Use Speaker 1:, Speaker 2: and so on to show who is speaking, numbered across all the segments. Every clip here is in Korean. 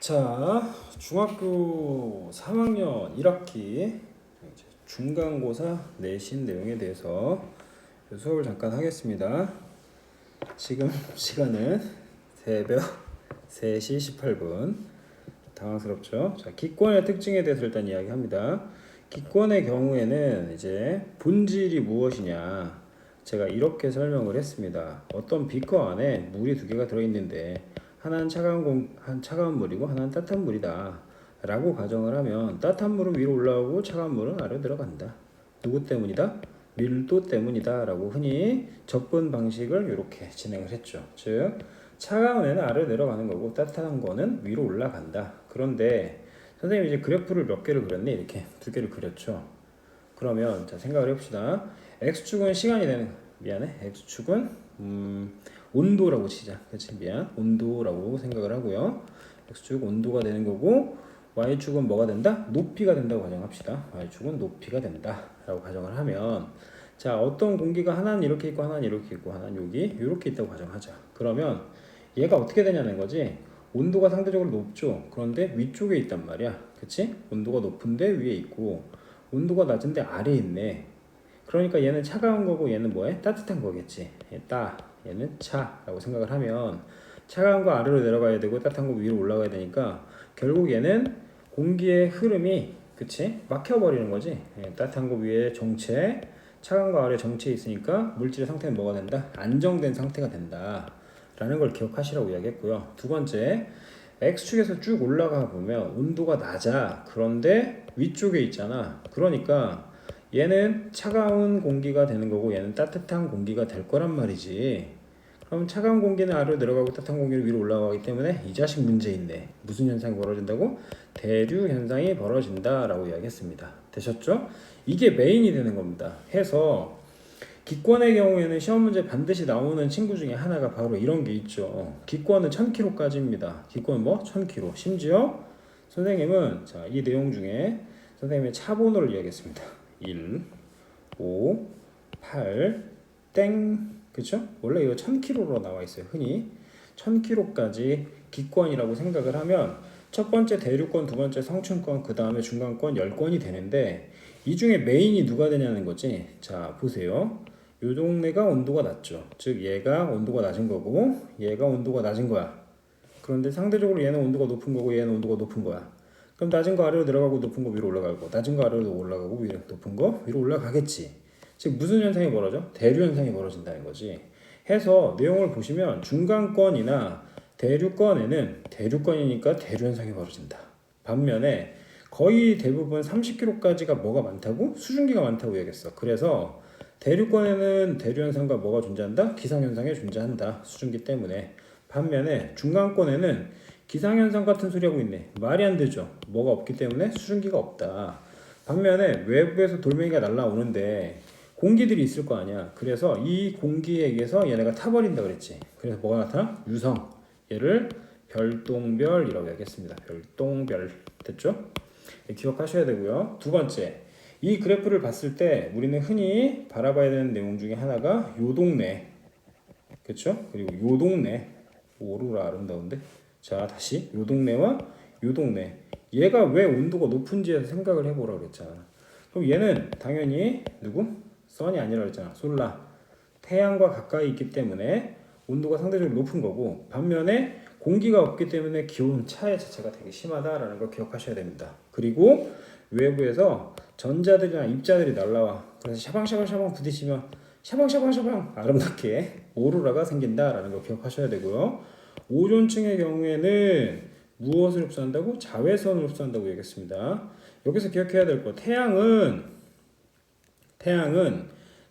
Speaker 1: 자, 중학교 3학년 1학기 중간고사 내신 내용에 대해서 수업을 잠깐 하겠습니다. 지금 시간은 새벽 3시 18분. 당황스럽죠? 자, 기권의 특징에 대해서 일단 이야기합니다. 기권의 경우에는 이제 본질이 무엇이냐, 제가 이렇게 설명을 했습니다. 어떤 비커 안에 물이 두 개가 들어있는데 하나는 차가운 물이고 하나는 따뜻한 물이다 라고 가정을 하면, 따뜻한 물은 위로 올라오고 차가운 물은 아래로 들어간다. 누구 때문이다? 밀도 때문이다 라고 흔히 접근 방식을 이렇게 진행을 했죠. 즉 차가운 애는 아래로 내려가는 거고 따뜻한 거는 위로 올라간다. 그런데 선생님이 이제 그래프를 몇 개를 그렸네. 이렇게 두 개를 그렸죠. 그러면 자, 생각을 해봅시다. X축은 시간이 되는, 미안해, X축은 온도라고 치자. 그치? 미안. 온도라고 생각을 하고요. X축 온도가 되는 거고, Y축은 뭐가 된다? 높이가 된다고 가정합시다. Y축은 높이가 된다 라고 가정을 하면, 자, 어떤 공기가 하나는 이렇게 있고 하나는 이렇게 있고 하나는 여기 이렇게 있다고 가정하자. 그러면 얘가 어떻게 되냐는 거지. 온도가 상대적으로 높죠. 그런데 위쪽에 있단 말이야. 그치? 온도가 높은데 위에 있고 온도가 낮은데 아래에 있네. 그러니까 얘는 차가운 거고 얘는 뭐해? 따뜻한 거겠지. 얘는 차라고 생각을 하면, 차가운 거 아래로 내려가야 되고 따뜻한 거 위로 올라가야 되니까 결국 얘는 공기의 흐름이, 그치? 막혀버리는 거지. 따뜻한 거 위에 정체, 차가운 거 아래 정체에 있으니까 물질의 상태는 뭐가 된다? 안정된 상태가 된다 라는 걸 기억하시라고 이야기했고요. 두 번째, X축에서 쭉 올라가 보면 온도가 낮아. 그런데 위쪽에 있잖아. 그러니까 얘는 차가운 공기가 되는 거고 얘는 따뜻한 공기가 될 거란 말이지. 그럼 차가운 공기는 아래로 내려가고 따뜻한 공기는 위로 올라가기 때문에 이 자식 문제 있네. 무슨 현상이 벌어진다고? 대류 현상이 벌어진다 라고 이야기했습니다. 되셨죠? 이게 메인이 되는 겁니다. 해서 기권의 경우에는 시험 문제 반드시 나오는 친구 중에 하나가 바로 이런 게 있죠. 기권은 1000km까지입니다. 기권은 뭐? 1000km. 심지어 선생님은 자, 이 내용 중에 선생님의 차번호를 이야기했습니다. 1, 5, 8, 땡. 그쵸? 원래 이거 1000km로 나와 있어요. 흔히 1000km까지 기권이라고 생각을 하면 첫 번째 대류권, 두 번째 성층권, 그 다음에 중간권 10권이 되는데, 이 중에 메인이 누가 되냐는 거지. 자, 보세요. 요 동네가 온도가 낮죠. 즉 얘가 온도가 낮은 거고 얘가 온도가 낮은 거야. 그런데 상대적으로 얘는 온도가 높은 거고 얘는 온도가 높은 거야. 그럼 낮은 거 아래로 내려가고 높은 거 위로 올라가고, 낮은 거 아래로 올라가고 위로, 높은 거 위로 올라가겠지. 즉 무슨 현상이 벌어져? 대류 현상이 벌어진다는 거지. 해서 내용을 보시면 중간권이나 대류권에는 대류권이니까 대류 현상이 벌어진다. 반면에 거의 대부분 30km까지가 뭐가 많다고? 수증기가 많다고 얘기했어. 그래서 대류권에는 대류 현상과 뭐가 존재한다? 기상 현상이 존재한다. 수증기 때문에. 반면에 중간권에는 기상현상 같은 소리 하고 있네. 말이 안 되죠. 뭐가 없기 때문에 수증기가 없다. 반면에 외부에서 돌멩이가 날라오는데 공기들이 있을 거 아니야. 그래서 이 공기에 의해서 얘네가 타버린다 그랬지. 그래서 뭐가 나타나? 유성. 얘를 별똥별이라고 하겠습니다. 별똥별. 됐죠? 기억하셔야 되고요. 두 번째, 이 그래프를 봤을 때 우리는 흔히 바라봐야 되는 내용 중에 하나가 요 동네. 그쵸? 그리고 요 동네. 오로라 아름다운데? 자, 다시 요 동네와 요 동네, 얘가 왜 온도가 높은지에 생각을 해보라고 그랬잖아. 그럼 얘는 당연히 누구? 선이 아니라 그랬잖아. 솔라, 태양과 가까이 있기 때문에 온도가 상대적으로 높은 거고, 반면에 공기가 없기 때문에 기온 차이 자체가 되게 심하다라는 걸 기억하셔야 됩니다. 그리고 외부에서 전자들이나 입자들이 날라와. 그래서 샤방샤방샤방 부딪히면 샤방샤방샤방 아름답게 오로라가 생긴다라는 걸 기억하셔야 되고요. 오존층의 경우에는 무엇을 흡수한다고? 자외선을 흡수한다고 얘기했습니다. 여기서 기억해야 될 거, 태양은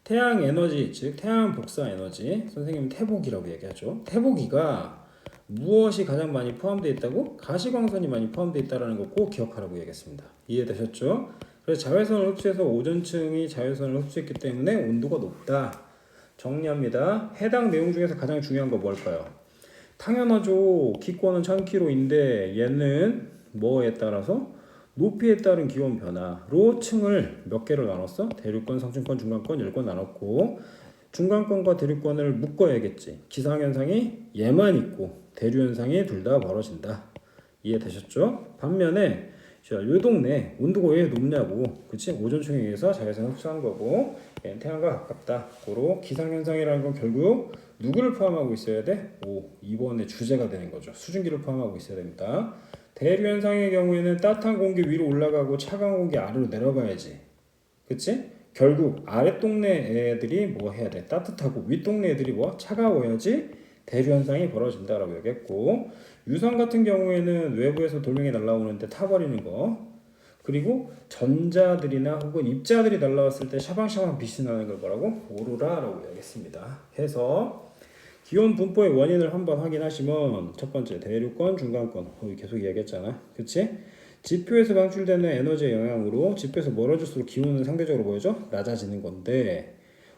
Speaker 1: 태양 에너지, 즉 태양 복사 에너지, 선생님은 태복이라고 얘기하죠. 태복이가 무엇이 가장 많이 포함되어 있다고? 가시광선이 많이 포함되어 있다는 거 꼭 기억하라고 얘기했습니다. 이해되셨죠? 그래서 자외선을 흡수해서 오존층이 자외선을 흡수했기 때문에 온도가 높다. 정리합니다. 해당 내용 중에서 가장 중요한 거 뭘까요? 당연하죠. 기권은 1000km인데 얘는 뭐에 따라서? 높이에 따른 기온 변화로 층을 몇 개로 나눴어? 대류권, 성층권, 중간권 10권 나눴고, 중간권과 대류권을 묶어야겠지. 기상현상이 얘만 있고 대류현상이 둘 다 벌어진다. 이해되셨죠? 반면에 자, 요 동네 온도가 왜 높냐고, 그치? 오존층에 의해서 자외선 흡수한 거고, 얘는 태양과 가깝다. 고로 기상현상이라는 건 결국 누구를 포함하고 있어야 돼? 2번의 주제가 되는 거죠. 수증기를 포함하고 있어야 됩니다. 대류현상의 경우에는 따뜻한 공기 위로 올라가고 차가운 공기 아래로 내려가야지, 그치? 결국 아래 동네 애들이 뭐 해야 돼? 따뜻하고 윗 동네 애들이 뭐 차가워야지 대류현상이 벌어진다라고 얘기했고, 유성 같은 경우에는 외부에서 돌멩이 날라오는데 타버리는 거, 그리고 전자들이나 혹은 입자들이 날라왔을 때 샤방샤방 빛이 나는 걸 뭐라고? 오로라라고 얘기했습니다. 해서 기온 분포의 원인을 한번 확인하시면 첫 번째 대류권, 중간권, 거기 계속 이야기했잖아, 그치? 지표에서 방출되는 에너지의 영향으로 지표에서 멀어질수록 기온은 상대적으로 뭐죠? 낮아지는 건데,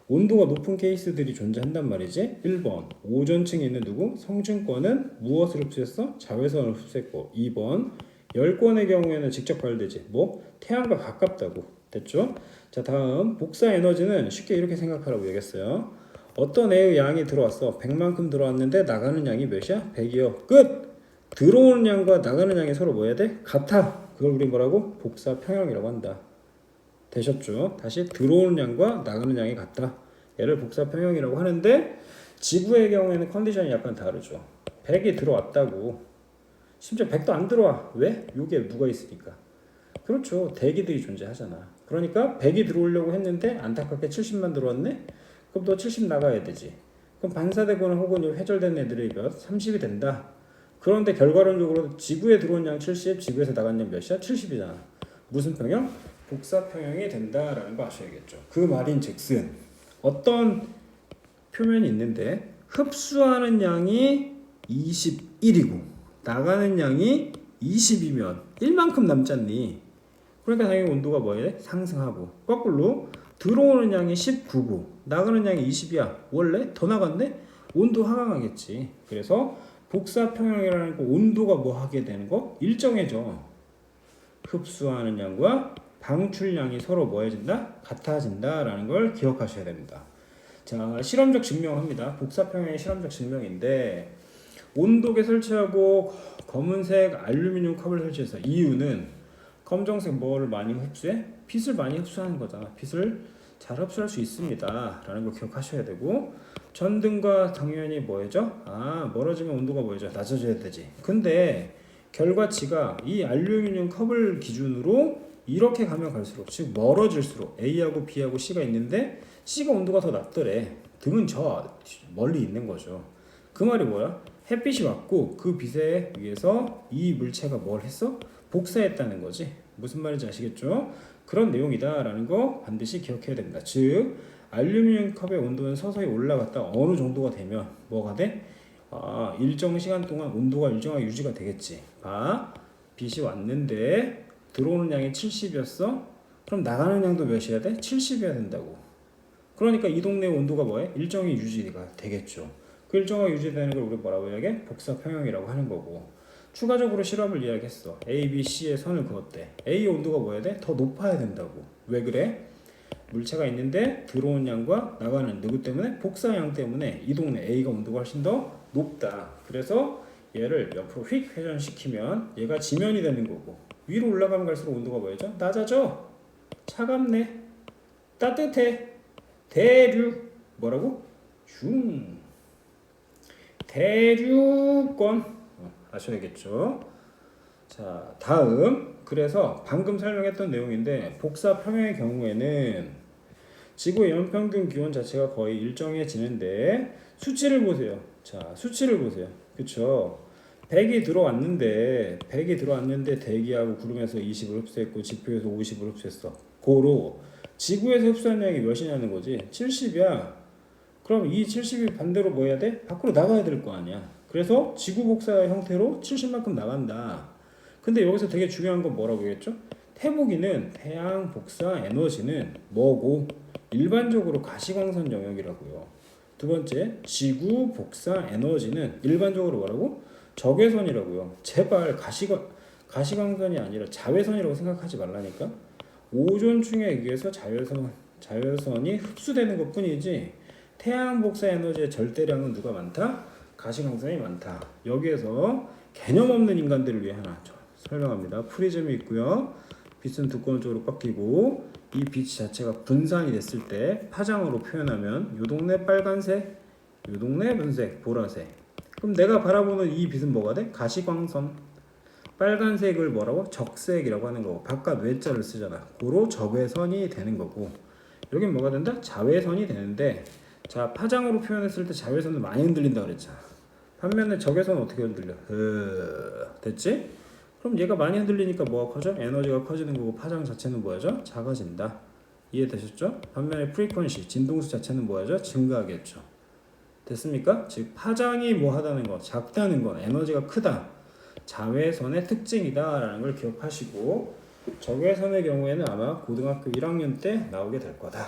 Speaker 1: 온도가 높은 케이스들이 존재한단 말이지. 1번 오존층에 있는 누구? 성층권은 무엇을 흡수했어? 자외선을 흡수했고, 2번 열권의 경우에는 직접 발되지. 뭐? 태양과 가깝다고. 됐죠? 자, 다음 복사 에너지는 쉽게 이렇게 생각하라고 얘기했어요. 어떤 애의 양이 들어왔어. 100만큼 들어왔는데 나가는 양이 몇이야? 100이요. 끝! 들어오는 양과 나가는 양이 서로 뭐 해야 돼? 같아. 그걸 우리 뭐라고? 복사 평형이라고 한다. 되셨죠? 다시 들어오는 양과 나가는 양이 같다. 얘를 복사 평형이라고 하는데, 지구의 경우에는 컨디션이 약간 다르죠. 100이 들어왔다고. 심지어 100도 안 들어와. 왜? 여기에 누가 있으니까. 그렇죠. 대기들이 존재하잖아. 그러니까 100이 들어오려고 했는데 안타깝게 70만 들어왔네? 그럼 너 70 나가야 되지. 그럼 반사되거나 혹은 회절된 애들의 몇? 30이 된다. 그런데 결과론적으로 지구에 들어온 양 70, 지구에서 나간 양 몇이야? 70이잖아. 무슨 평형? 복사 평형이 된다라는 거 아셔야겠죠. 그 말인 즉슨 어떤 표면이 있는데 흡수하는 양이 21이고 나가는 양이 20이면 1만큼 남잖니. 그러니까 당연히 온도가 뭐야? 상승하고, 거꾸로 들어오는 양이 19고 나가는 양이 20이야. 원래 더 나갔네? 온도 하강하겠지. 그래서 복사 평형이라는 거 온도가 뭐 하게 되는 거? 일정해져. 흡수하는 양과 방출량이 서로 뭐 해진다? 같아진다라는 걸 기억하셔야 됩니다. 자, 실험적 증명합니다. 복사평형의 실험적 증명인데, 온도계 설치하고 검은색 알루미늄 컵을 설치해서, 이유는 검정색 뭐를 많이 흡수해? 빛을 많이 흡수하는 거잖아. 빛을 잘 흡수할 수 있습니다 라는 걸 기억하셔야 되고, 전등과 당연히 뭐죠? 멀어지면 온도가 뭐죠? 낮아져야 되지. 근데 결과치가 이 알루미늄 컵을 기준으로 이렇게 가면 갈수록, 즉 멀어질수록 A하고 B하고 C가 있는데 C가 온도가 더 낮더래. 등은 저 멀리 있는 거죠. 그 말이 뭐야? 햇빛이 왔고 그 빛에 의해서 이 물체가 뭘 했어? 복사했다는 거지. 무슨 말인지 아시겠죠? 그런 내용이다라는 거 반드시 기억해야 됩니다. 즉 알루미늄 컵의 온도는 서서히 올라갔다 어느 정도가 되면 뭐가 돼? 일정 시간 동안 온도가 일정하게 유지가 되겠지. 빛이 왔는데 들어오는 양이 70이었어? 그럼 나가는 양도 몇이어야 돼? 70이어야 된다고. 그러니까 이 동네 온도가 뭐해? 일정히 유지가 되겠죠. 그 일정하게 유지되는 걸 우리 뭐라고 이야기해? 복사 평형이라고 하는 거고. 추가적으로 실험을 이야기했어. A, B, C의 선을 그었대. A 온도가 뭐여야 돼? 더 높아야 된다고. 왜 그래? 물체가 있는데 들어온 양과 나가는 누구 때문에? 복사양 때문에 이 동네 A가 온도가 훨씬 더 높다. 그래서 얘를 옆으로 휙 회전시키면 얘가 지면이 되는 거고, 위로 올라가면 갈수록 온도가 뭐죠? 낮아져. 차갑네. 따뜻해. 대류. 뭐라고? 대류권. 아셔야겠죠? 자, 다음. 그래서 방금 설명했던 내용인데, 복사 평형의 경우에는 지구의 연평균 기온 자체가 거의 일정해지는데, 수치를 보세요. 자, 수치를 보세요. 그쵸? 100이 들어왔는데 대기하고 구름에서 20을 흡수했고 지표에서 50을 흡수했어. 고로 지구에서 흡수한 양이 몇이냐는 거지. 70이야. 그럼 이 70이 반대로 뭐 해야 돼? 밖으로 나가야 될 거 아니야. 그래서 지구 복사 형태로 70만큼 나간다. 근데 여기서 되게 중요한 건 뭐라고 했죠? 태복이는 태양 복사 에너지는 뭐고? 일반적으로 가시광선 영역이라고요. 두 번째, 지구 복사 에너지는 일반적으로 뭐라고? 적외선이라고요. 제발 가시광선이 아니라 자외선이라고 생각하지 말라니까. 오존층에 의해서 자외선이 흡수되는 것 뿐이지, 태양 복사 에너지의 절대량은 누가 많다? 가시광선이 많다. 여기에서 개념 없는 인간들을 위해 하나 설명합니다. 프리즘이 있고요. 빛은 두꺼운 쪽으로 꺾이고 이 빛 자체가 분산이 됐을 때 파장으로 표현하면 요 동네 빨간색, 요 동네 분색, 보라색. 그럼 내가 바라보는 이 빛은 뭐가 돼? 가시광선. 빨간색을 뭐라고? 적색이라고 하는 거고 바깥 외자를 쓰잖아. 고로 적외선이 되는 거고 여긴 뭐가 된다? 자외선이 되는데 자 파장으로 표현했을 때 자외선은 많이 흔들린다 그랬잖아. 반면에 적외선은 어떻게 흔들려? 됐지? 그럼 얘가 많이 흔들리니까 뭐가 커져? 에너지가 커지는 거고 파장 자체는 뭐야죠? 작아진다. 이해되셨죠? 반면에 프리퀀시, 진동수 자체는 뭐야죠? 증가하겠죠. 됐습니까? 즉 파장이 뭐하다는 거, 작다는 건 에너지가 크다. 자외선의 특징이다 라는 걸 기억하시고 적외선의 경우에는 아마 고등학교 1학년 때 나오게 될 거다.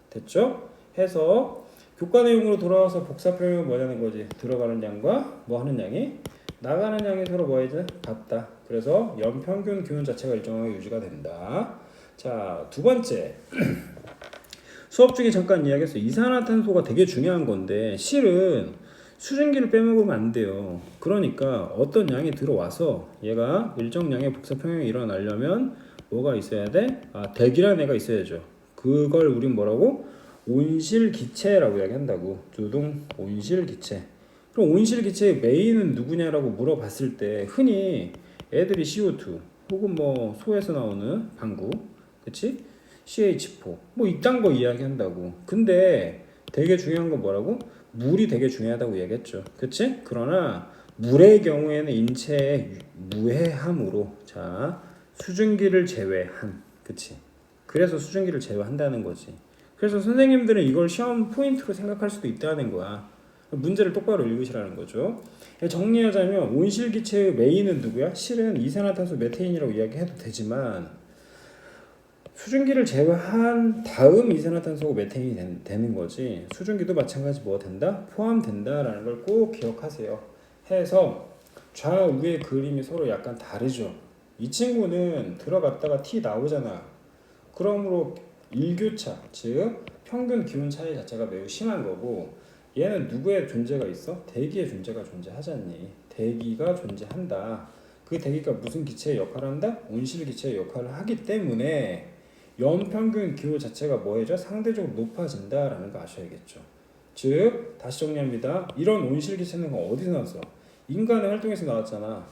Speaker 1: 됐죠? 해서 교과 내용으로 돌아와서 복사표현은 뭐냐는 거지. 들어가는 양과 뭐 하는 양이 나가는 양이 서로 뭐이지? 같다. 그래서 연평균 기온 자체가 일정하게 유지가 된다. 자, 두 번째. 수업 중에 잠깐 이야기했어요. 이산화탄소가 되게 중요한 건데 실은 수증기를 빼먹으면 안 돼요. 그러니까 어떤 양이 들어와서 얘가 일정 양의 복사 평형이 일어나려면 뭐가 있어야 돼? 대기라는 애가 있어야죠. 그걸 우린 뭐라고? 온실기체라고 이야기한다고. 두둥 온실기체. 그럼 온실기체의 메인은 누구냐라고 물어봤을 때 흔히 애들이 CO2 혹은 뭐 소에서 나오는 방구, 그치? CH4 뭐 이딴 거 이야기한다고. 근데 되게 중요한 건 뭐라고? 물이 되게 중요하다고 얘기했죠. 그치? 그러나 물의 경우에는 인체에 무해함으로 자 수증기를 제외한 그치? 그래서 수증기를 제외한다는 거지. 그래서 선생님들은 이걸 시험 포인트로 생각할 수도 있다는 거야. 문제를 똑바로 읽으시라는 거죠. 정리하자면 온실기체의 메인은 누구야? 실은 이산화탄소 메테인이라고 이야기해도 되지만 수증기를 제외한 다음 이산화탄소가 메테인이 되는 거지. 수증기도 마찬가지 뭐가 된다? 포함된다라는 걸 꼭 기억하세요. 해서 좌우의 그림이 서로 약간 다르죠. 이 친구는 들어갔다가 T 나오잖아. 그러므로 일교차, 즉 평균 기온 차이 자체가 매우 심한 거고 얘는 누구의 존재가 있어? 대기의 존재가 존재하잖니. 대기가 존재한다. 그 대기가 무슨 기체의 역할을 한다? 온실 기체의 역할을 하기 때문에 연평균 기후 자체가 뭐해져? 상대적으로 높아진다라는 거 아셔야겠죠. 즉 다시 정리합니다. 이런 온실 기체는 어디서 나왔어? 인간의 활동에서 나왔잖아.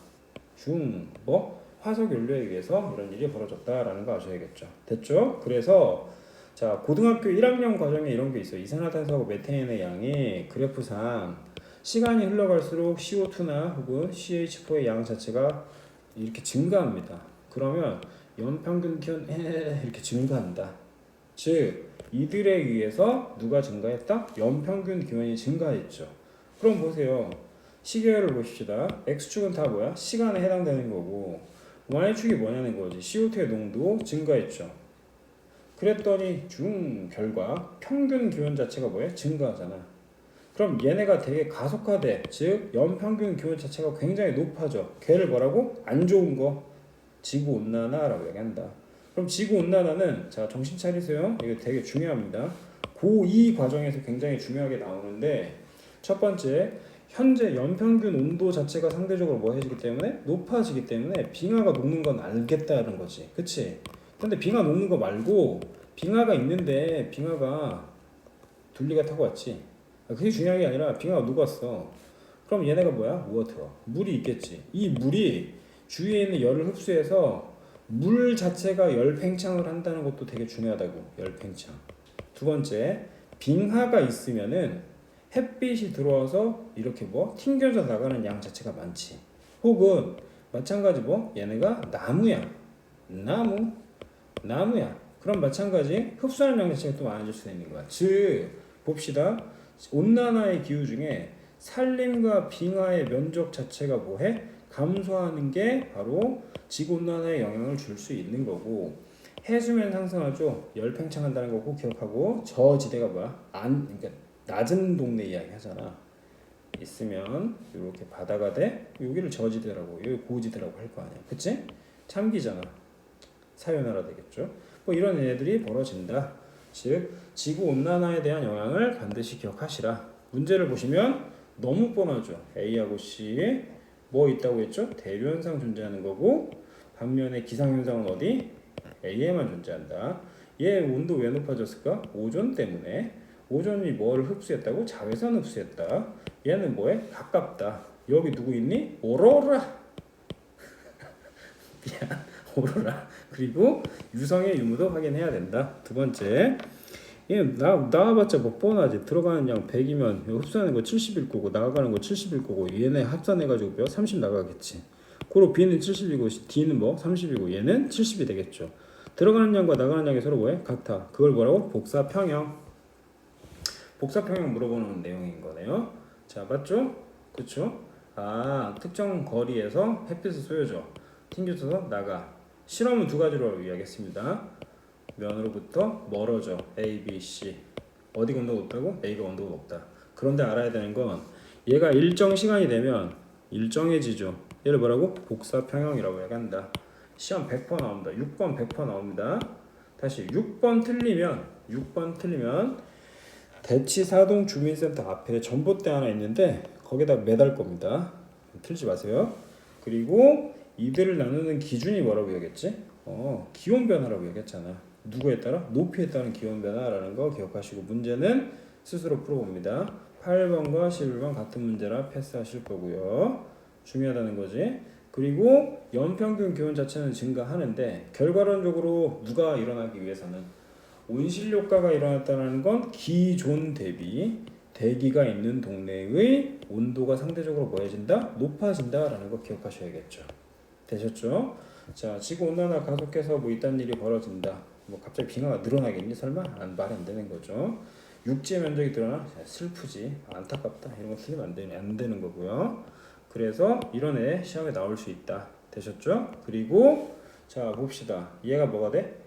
Speaker 1: 화석 연료에 의해서 이런 일이 벌어졌다라는 거 아셔야겠죠. 됐죠? 그래서 자 고등학교 1학년 과정에 이런 게 있어. 이산화탄소하고 메테인의 양이 그래프상 시간이 흘러갈수록 CO2나 혹은 CH4의 양 자체가 이렇게 증가합니다. 그러면 연평균 기온 이렇게 증가한다. 즉 이들에 의해서 누가 증가했다? 연평균 기온이 증가했죠. 그럼 보세요. 시계열을 보십시다. X축은 다 뭐야? 시간에 해당되는 거고 Y축이 뭐냐는 거지. CO2의 농도 증가했죠. 그랬더니 결과 평균 기온 자체가 뭐야? 증가하잖아. 그럼 얘네가 되게 가속화돼. 즉 연평균 기온 자체가 굉장히 높아져. 걔를 뭐라고? 안 좋은 거. 지구온난화라고 얘기한다. 그럼 지구온난화는 자 정신 차리세요. 이거 되게 중요합니다. 고2 과정에서 굉장히 중요하게 나오는데 첫 번째 현재 연평균 온도 자체가 상대적으로 뭐해지기 때문에 높아지기 때문에 빙하가 녹는 건 알겠다는 거지. 그치? 근데 빙하 녹는 거 말고 빙하가 있는데 빙하가 둘리가 타고 왔지. 그게 중요한 게 아니라 빙하가 녹았어. 그럼 얘네가 뭐야? 워터. 물이 있겠지. 이 물이 주위에 있는 열을 흡수해서 물 자체가 열 팽창을 한다는 것도 되게 중요하다고. 열 팽창. 두 번째, 빙하가 있으면은 햇빛이 들어와서 이렇게 튕겨져 나가는 양 자체가 많지. 혹은 마찬가지 얘네가 나무야. 나무야. 그럼 마찬가지 흡수하는 양 자체가 또 많아질 수 있는 거야. 즉 봅시다. 온난화의 기후 중에 산림과 빙하의 면적 자체가 감소하는 게 바로 지구온난화에 영향을 줄 수 있는 거고 해수면 상승하죠. 열 팽창한다는 거 꼭 기억하고 저지대가 그러니까 낮은 동네 이야기 하잖아. 있으면 이렇게 바다가 돼. 여기를 저지대라고 여기 고지대라고 할 거 아니야. 그치? 참기잖아. 사요나라 되겠죠. 이런 애들이 벌어진다. 즉 지구온난화에 대한 영향을 반드시 기억하시라. 문제를 보시면 너무 뻔하죠. A하고 C 뭐 있다고 했죠? 대류현상 존재하는 거고 반면에 기상현상은 어디? A에만 존재한다. 얘 온도 왜 높아졌을까? 오존 때문에. 오존이 뭐를 흡수했다고? 자외선 흡수했다. 얘는 뭐해? 가깝다. 여기 누구 있니? 오로라. 미안, 오로라. 그리고 유성의 유무도 확인해야 된다. 두 번째, 얘 나와봤자 뭐 뻔하지. 들어가는 양 100이면 흡수하는 거 70일 거고 나가는 거 70일 거고 얘네 합산해가지고 몇 30 나가겠지. 그리고 B는 70이고 D는 뭐 30이고 얘는 70이 되겠죠. 들어가는 양과 나가는 양이 서로 뭐해? 같아. 그걸 뭐라고? 복사평형. 복사평형 물어보는 내용인 거네요. 자, 맞죠? 그쵸? 아, 특정 거리에서 햇빛을 쏘여줘. 튕겨져서 나가. 실험은 두 가지로 이야기했습니다. 면으로부터 멀어져. A, B, C. 어디가 온도가 높다고? A가 온도가 높다. 그런데 알아야 되는 건 얘가 일정 시간이 되면 일정해지죠. 얘를 뭐라고? 복사평형이라고 얘기한다. 시험 100% 나옵니다. 6번 100% 나옵니다. 다시 6번 틀리면 대치사동 주민센터 앞에 전봇대 하나 있는데 거기다 매달 겁니다. 틀지 마세요. 그리고 이들을 나누는 기준이 뭐라고 얘기했지? 기온 변화라고 얘기했잖아. 누구에 따라? 높이에 따른 기온 변화라는 거 기억하시고 문제는 스스로 풀어봅니다. 8번과 11번 같은 문제라 패스하실 거고요. 중요하다는 거지. 그리고 연평균 기온 자체는 증가하는데 결과론적으로 누가 일어나기 위해서는 온실효과가 일어났다는 건 기존 대비 대기가 있는 동네의 온도가 상대적으로 뭐해진다? 높아진다라는 거 기억하셔야겠죠. 되셨죠? 자, 지구온난화 가속해서 뭐 이딴 일이 벌어진다. 뭐 갑자기 빙하가 늘어나겠니? 설마? 말이 안 되는 거죠. 육지 면적이 늘어나? 슬프지. 안타깝다. 이런 거 틀리면 안 되는 거고요. 그래서 이런 애 시험에 나올 수 있다. 되셨죠? 그리고 자, 봅시다. 얘가 뭐가 돼?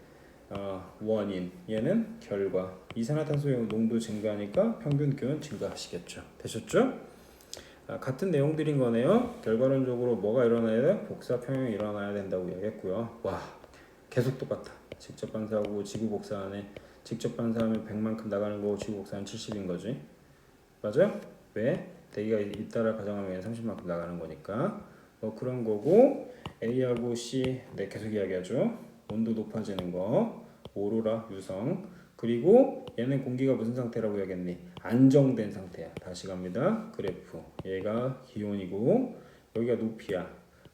Speaker 1: 원인. 얘는 결과. 이산화탄소의 농도 증가하니까 평균 기온 증가하시겠죠. 되셨죠? 같은 내용들인 거네요. 결과론적으로 뭐가 일어나야 돼? 복사평형이 일어나야 된다고 얘기했고요. 와, 계속 똑같아. 직접 반사하고 지구 복사하네. 직접 반사하면 100만큼 나가는 거고 지구 복사는 70인 거지. 맞아요? 왜? 대기가 잇따라 가정하면 30만큼 나가는 거니까. 그런 거고 A하고 C 네, 계속 이야기하죠. 온도 높아지는 거, 오로라, 유성. 그리고 얘는 공기가 무슨 상태라고 얘기했니? 안정된 상태야. 다시 갑니다. 그래프. 얘가 기온이고 여기가 높이야.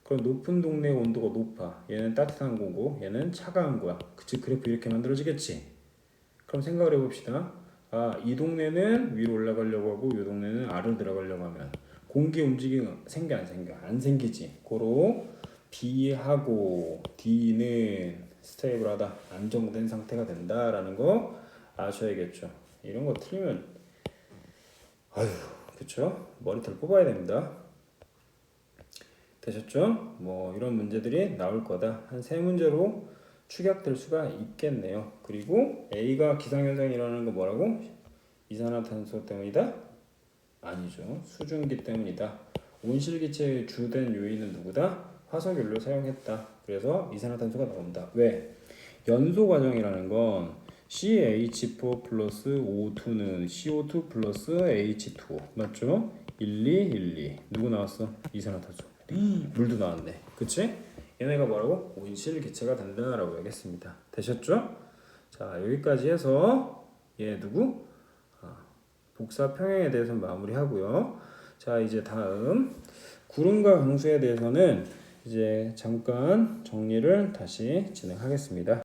Speaker 1: 그럼 높은 동네 온도가 높아. 얘는 따뜻한 거고 얘는 차가운 거야. 그치? 그래프 이렇게 만들어지겠지? 그럼 생각을 해봅시다. 이 동네는 위로 올라가려고 하고 이 동네는 아래로 들어가려고 하면 공기 움직임 생겨 안 생겨? 안 생기지. 고로 B하고 D는 스테이블하다, 안정된 상태가 된다라는 거 아셔야겠죠. 이런 거 틀리면 그쵸? 머리털 뽑아야 됩니다. 되셨죠? 뭐 이런 문제들이 나올 거다. 한 3문제로 축약될 수가 있겠네요. 그리고 A가 기상현상이 일어나는 거 뭐라고? 이산화탄소 때문이다? 아니죠. 수증기 때문이다. 온실기체의 주된 요인은 누구다? 화석연료 사용했다. 그래서 이산화탄소가 나온다. 왜? 연소 과정이라는 건 CH4 플러스 O2는 CO2 플러스 H2O 맞죠? 1, 2, 1, 2 누구 나왔어? 이산화탄소. 물도 나왔네. 그치? 얘네가 뭐라고? 온실기체가 된다라고 얘기했습니다. 되셨죠? 자, 여기까지 해서 얘 누구? 복사평형에 대해서 마무리하고요. 자, 이제 다음 구름과 강수에 대해서는 이제 잠깐 정리를 다시 진행하겠습니다.